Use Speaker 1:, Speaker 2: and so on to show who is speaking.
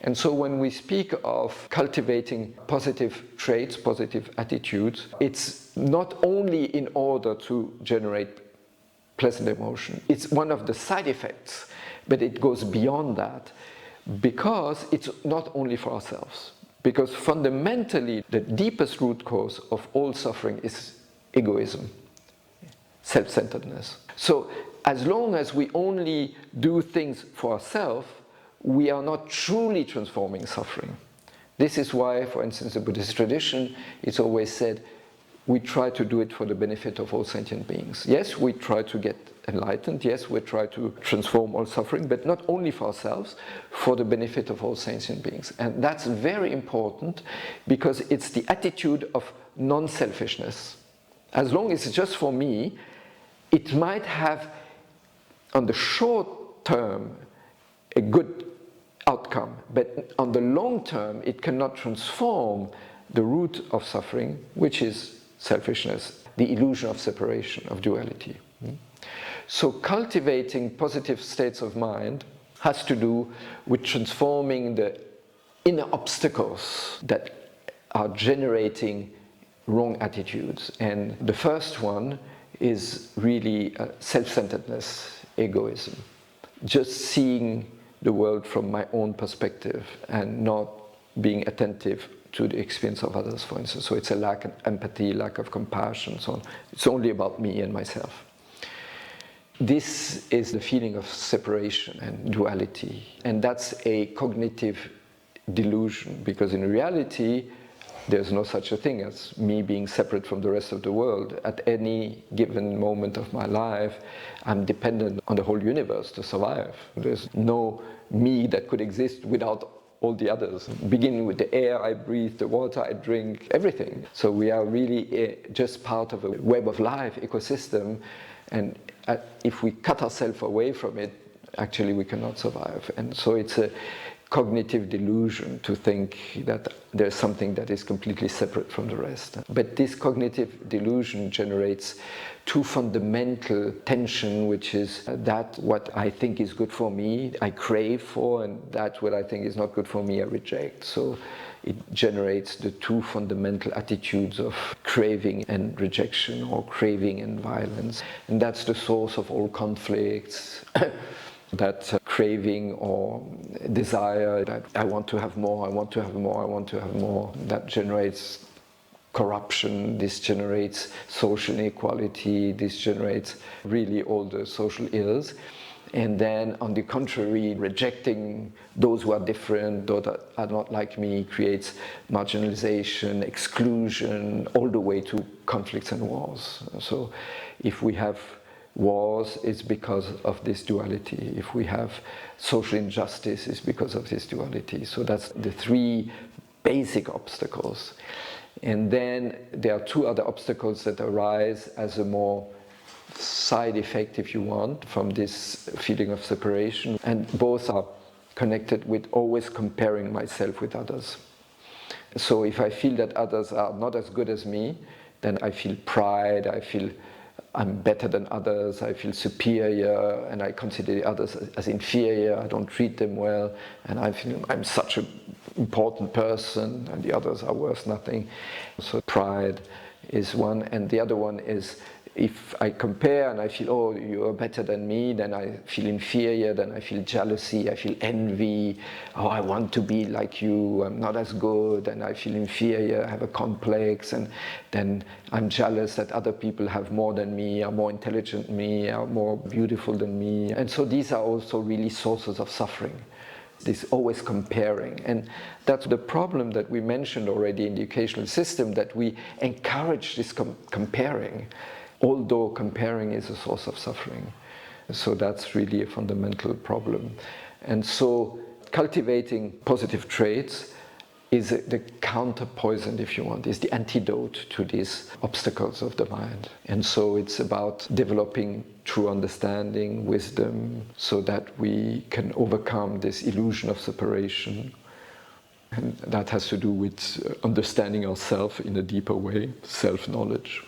Speaker 1: And so when we speak of cultivating positive traits, positive attitudes, it's not only in order to generate pleasant emotion. It's one of the side effects, but it goes beyond that because it's not only for ourselves. Because fundamentally, the deepest root cause of all suffering is egoism, self-centeredness. So as long as we only do things for ourselves, we are not truly transforming suffering. This is why, for instance, the Buddhist tradition, it's always said, we try to do it for the benefit of all sentient beings. Yes, we try to get enlightened. Yes, we try to transform all suffering, but not only for ourselves, for the benefit of all sentient beings. And that's very important because it's the attitude of non-selfishness. As long as it's just for me, it might have, on the short term, a good outcome, but on the long term, it cannot transform the root of suffering, which is selfishness, the illusion of separation, of duality. So cultivating positive states of mind has to do with transforming the inner obstacles that are generating wrong attitudes. And the first one is really self-centeredness, egoism. Just seeing the world from my own perspective and not being attentive to the experience of others, for instance. So it's a lack of empathy, lack of compassion, so on. It's only about me and myself. This is the feeling of separation and duality. And that's a cognitive delusion, because in reality, there's no such a thing as me being separate from the rest of the world. At any given moment of my life, I'm dependent on the whole universe to survive. There's no me that could exist without all the others, beginning with the air I breathe, the water I drink, everything. So we are really just part of a web of life, ecosystem, and if we cut ourselves away from it, actually we cannot survive. And so it's a cognitive delusion to think that there's something that is completely separate from the rest. But this cognitive delusion generates two fundamental tension, which is that what I think is good for me, I crave for, and that what I think is not good for me, I reject. So it generates the two fundamental attitudes of craving and rejection, or craving and violence. And that's the source of all conflicts. That craving or desire that I want to have more, I want to have more, I want to have more, that generates corruption, this generates social inequality, this generates really all the social ills. And then on the contrary, rejecting those who are different, those that are not like me, creates marginalization, exclusion, all the way to conflicts and wars. So if we have wars, it's because of this duality. If we have social injustice, it's because of this duality. So that's the three basic obstacles. And then there are two other obstacles that arise as a more side effect, if you want, from this feeling of separation. And both are connected with always comparing myself with others. So if I feel that others are not as good as me, then I feel pride, I feel I'm better than others, I feel superior, and I consider the others as inferior, I don't treat them well, and I feel I'm such an important person, and the others are worth nothing. So pride is one, and the other one is if I compare and I feel, oh, you are better than me, then I feel inferior, then I feel jealousy, I feel envy, oh, I want to be like you, I'm not as good, and I feel inferior, I have a complex, and then I'm jealous that other people have more than me, are more intelligent than me, are more beautiful than me. And so these are also really sources of suffering. This always comparing, and that's the problem that we mentioned already in the educational system, that we encourage this comparing, although comparing is a source of suffering. So that's really a fundamental problem. And so cultivating positive traits is the counter poison, if you want, is the antidote to these obstacles of the mind. And so it's about developing true understanding, wisdom, so that we can overcome this illusion of separation. And that has to do with understanding ourselves in a deeper way, self-knowledge.